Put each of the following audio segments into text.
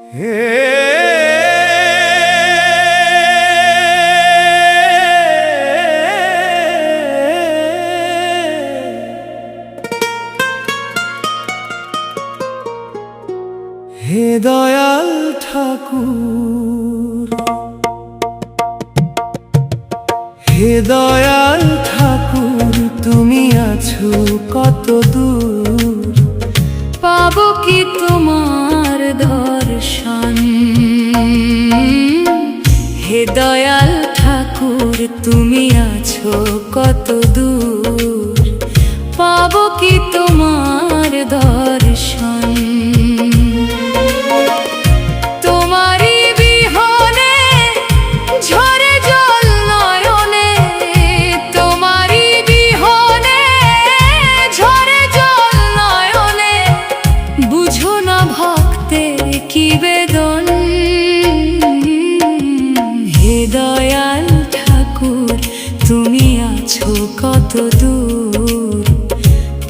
হে দয়াল ঠাকুর, হে দয়াল ঠাকুর, তুমি আছো কত দূর, পাবো কি তোমার দর্শন। হে দয়াল ঠাকুর, তুমি আছো কত দূর, পাবো কি তোমার দর্শন। তোমারই বিহনে ঝরে জল নয়নে, তোমারই বিহনে ঝরে জল নয়নে, বুঝো না ভক্তের কি বেদন। হে দয়াল ঠাকুর, তুমি আছো কত দূর,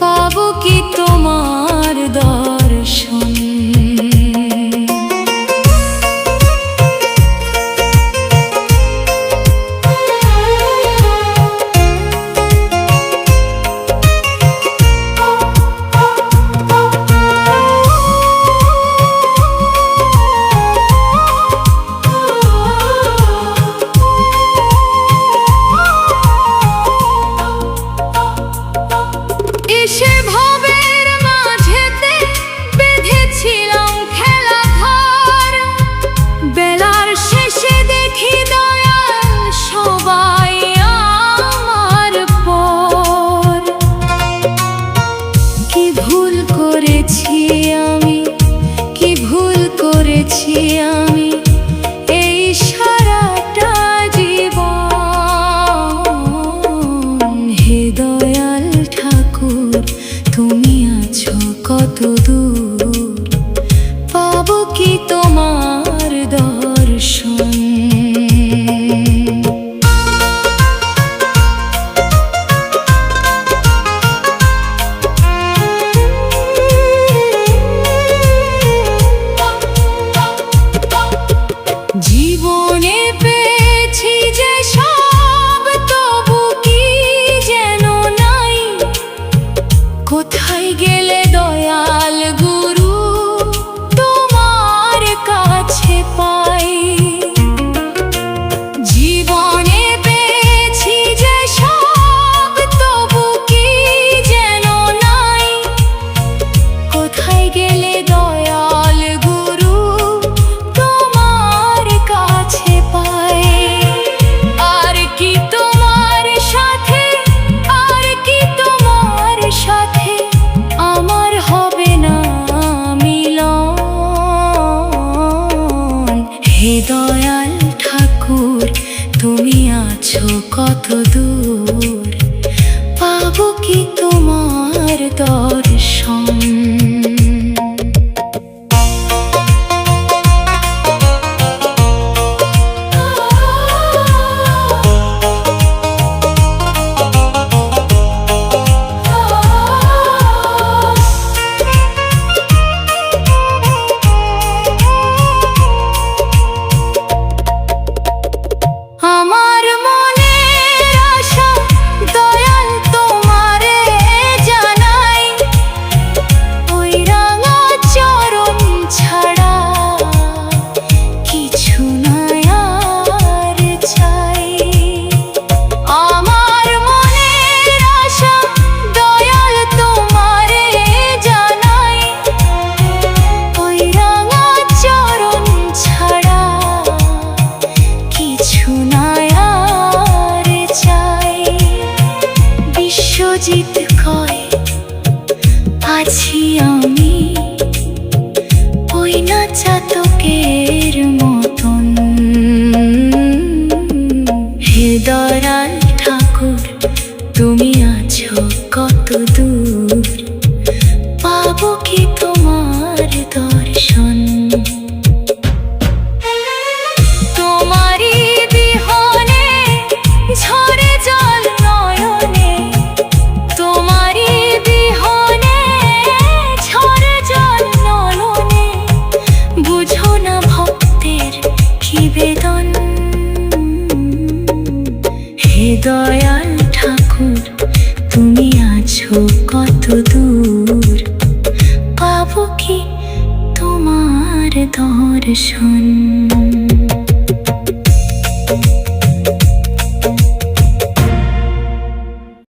পাবো কি তোমার দর্শন। এসে ভবের মাঝেতে বেঁধেছিলাম খেলা ঘর, বেলার শেষে দেখি দয়াল সবাই আমার পর। কি ভুল করেছি আমি, কি ভুল করেছি আমি এই সারাটা জীবন। হে দয়াল ঠাকুর, তুমি আছো কত দূর, পাবো কি তোমার দর্শন। জীবনে পেয়েছি যে সব, তবু কি যেন নাই। কোথায় গেলে দয়াল গুরু তোমার কাছে পাই। জীবনে পেয়েছি যে সব, তবু কি যেন নাই। কোথায় গেলে দয়াল গুরু তোমার কাছে পাই। আর কি তোমার সাথে, আর কি তোমার সাথে আমার হবে না মিলন। হে দয়াল ঠাকুর, তুমি আছো কত দূর, পাবো কি তোমার দর্শন। আমার মনের আশা দয়াল তোমারে জানাই, ওই রাঙা চরণ ছাড়া কিছু নাই আর চাই। আমার মনের আশা দয়াল তোমারে জানাই, ওই রাঙা চরণ ছাড়া কিছু নাই আর চাই। বিশ্বজিৎ কয় আছি আমি ওই না চাতকের মতন। হে দয়াল ঠাকুর, তুমি আছো কত দূর, পাবো কি তোমার দর্শন। তোমারই বিহনে ঝরে জল নয়নে, তোমারই বিহনে ঝরে জল নয়নে, বুঝো না দয়াল ঠাকুর তুমি আছো কত দূর, পাবো কি তোমার দর্শন?